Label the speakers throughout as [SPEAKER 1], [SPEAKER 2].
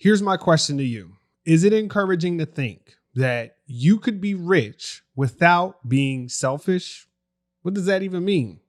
[SPEAKER 1] Here's my question to you. Is it encouraging to think that you could be rich without being selfish? What does that even mean?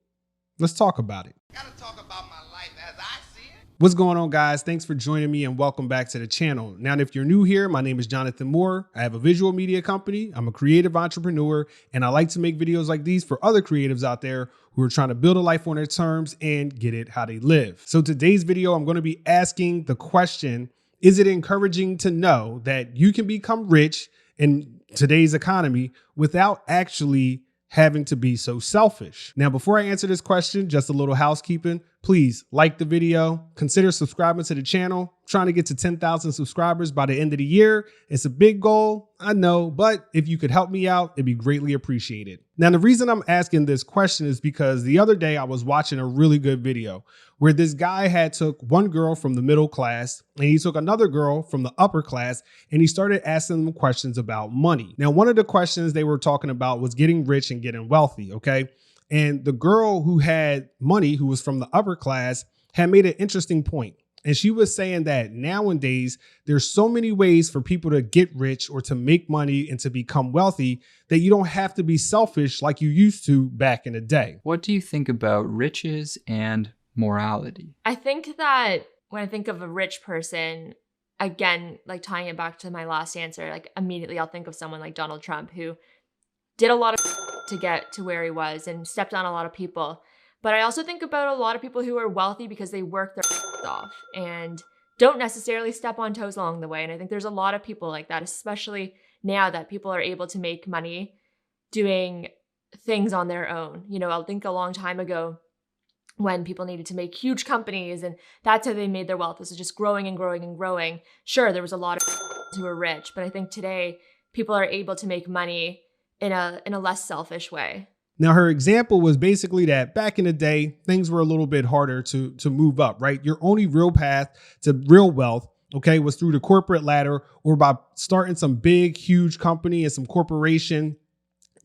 [SPEAKER 1] Let's talk about it.
[SPEAKER 2] Gotta talk about my life as I see it.
[SPEAKER 1] What's going on, guys? Thanks for joining me and welcome back to the channel. Now, if you're new here, my name is Jonathan Moore. I have a visual media company. I'm a creative entrepreneur, and I like to make videos like these for other creatives out there who are trying to build a life on their terms and get it how they live. So today's video, I'm going to be asking the question, is it encouraging to know that you can become rich in today's economy without actually having to be so selfish? Now, before I answer this question, just a little housekeeping. Please like the video, consider subscribing to the channel. I'm trying to get to 10,000 subscribers by the end of the year. It's a big goal, I know, but if you could help me out, it'd be greatly appreciated. Now, the reason I'm asking this question is because the other day I was watching a really good video where this guy had took one girl from the middle class and he took another girl from the upper class and he started asking them questions about money. Now, one of the questions they were talking about was getting rich and getting wealthy, okay? And the girl who had money, who was from the upper class, had made an interesting point. And she was saying that nowadays, there's so many ways for people to get rich or to make money and to become wealthy that you don't have to be selfish like you used to back in the day.
[SPEAKER 3] What do you think about riches and morality?
[SPEAKER 4] I think that when I think of a rich person, again, like tying it back to my last answer, like immediately I'll think of someone like Donald Trump, who did a lot of to get to where he was and stepped on a lot of people. But I also think about a lot of people who are wealthy because they work their off and don't necessarily step on toes along the way. And I think there's a lot of people like that, especially now that people are able to make money doing things on their own. You know, I think a long time ago when people needed to make huge companies and that's how they made their wealth, was just growing and growing and growing. Sure, there was a lot of who were rich, but I think today people are able to make money in a less selfish way.
[SPEAKER 1] Now, her example was basically that back in the day, things were a little bit harder to move up, right? Your only real path to real wealth, okay, was through the corporate ladder or by starting some big, huge company and some corporation.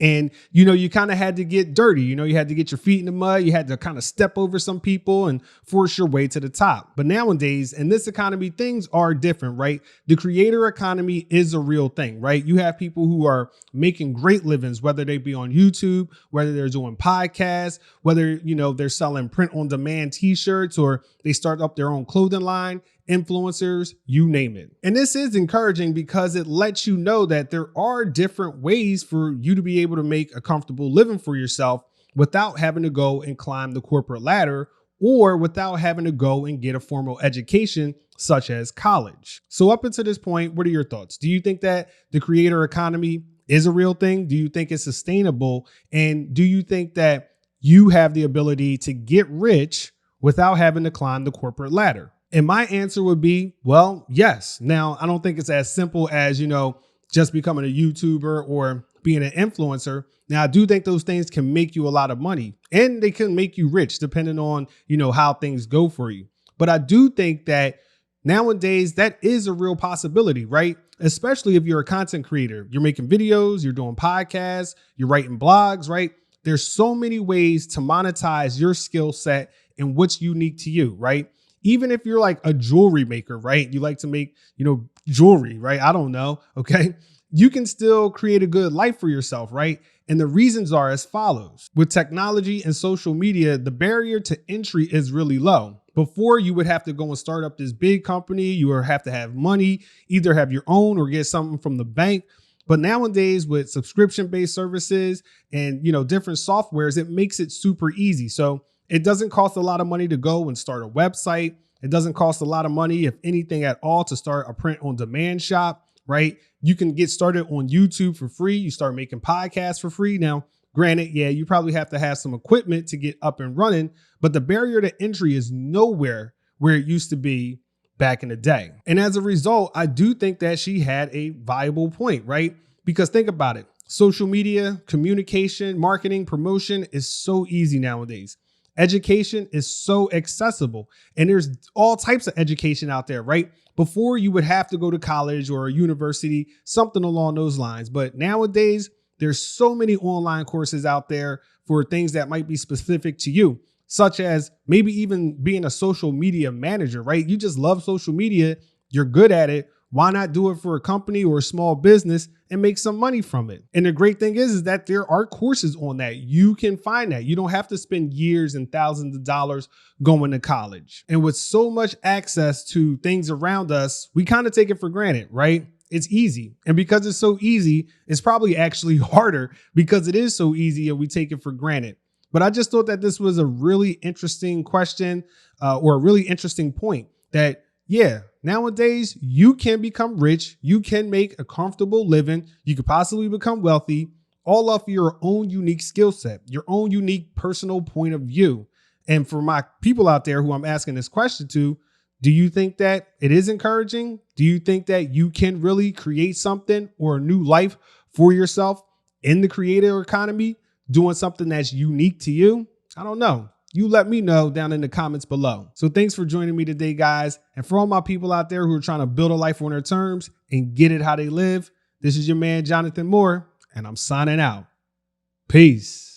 [SPEAKER 1] And, you know, you kind of had to get dirty. You know, you had to get your feet in the mud. You had to kind of step over some people and force your way to the top. But nowadays, in this economy, things are different, right? The creator economy is a real thing, right? You have people who are making great livings, whether they be on YouTube, whether they're doing podcasts, whether, you know, they're selling print on demand t-shirts or they start up their own clothing line, influencers, you name it. And this is encouraging because it lets you know that there are different ways for you to be able to make a comfortable living for yourself without having to go and climb the corporate ladder or without having to go and get a formal education such as college. So up until this point, what are your thoughts? Do you think that the creator economy is a real thing? Do you think it's sustainable? And do you think that you have the ability to get rich without having to climb the corporate ladder? And my answer would be, well, yes. Now, I don't think it's as simple as, you know, just becoming a YouTuber or being an influencer. Now, I do think those things can make you a lot of money and they can make you rich depending on, you know, how things go for you. But I do think that nowadays that is a real possibility, right? Especially if you're a content creator, you're making videos, you're doing podcasts, you're writing blogs, right? There's so many ways to monetize your skill set and what's unique to you, right? Even if you're like a jewelry maker, right? You like to make, you know, jewelry, right? I don't know. Okay. You can still create a good life for yourself, right? And the reasons are as follows. With technology and social media, the barrier to entry is really low. Before, you would have to go and start up this big company. You would have to have money, either have your own or get something from the bank. But nowadays with subscription-based services and, you know, different softwares, it makes it super easy. So it doesn't cost a lot of money to go and start a website. It doesn't cost a lot of money, if anything at all, to start a print on demand shop, right? You can get started on YouTube for free. You start making podcasts for free. Now, granted, yeah, you probably have to have some equipment to get up and running, but the barrier to entry is nowhere where it used to be back in the day. And as a result, I do think that she had a viable point, right? Because think about it. Social media, communication, marketing, promotion is so easy nowadays. Education is so accessible and there's all types of education out there, right? Before you would have to go to college or a university, something along those lines. But nowadays, there's so many online courses out there for things that might be specific to you. such as maybe even being a social media manager, right? You just love social media. you're good at it. Why not do it for a company or a small business and make some money from it? And the great thing is that there are courses on that. You can find that. You don't have to spend years and thousands of dollars going to college. And with so much access to things around us, we kind of take it for granted, right? It's easy. And because it's so easy, it's probably actually harder because it is so easy and we take it for granted. But I just thought that this was a really interesting question or a really interesting point that, yeah, nowadays you can become rich. You can make a comfortable living. You could possibly become wealthy all off your own unique skill set, your own unique personal point of view. And for my people out there who I'm asking this question to, do you think that it is encouraging? Do you think that you can really create something or a new life for yourself in the creator economy, doing something that's unique to you? I don't know. You let me know down in the comments below. So thanks for joining me today, guys. And for all my people out there who are trying to build a life on their terms and get it how they live, this is your man, Jonathan Moore, and I'm signing out. Peace.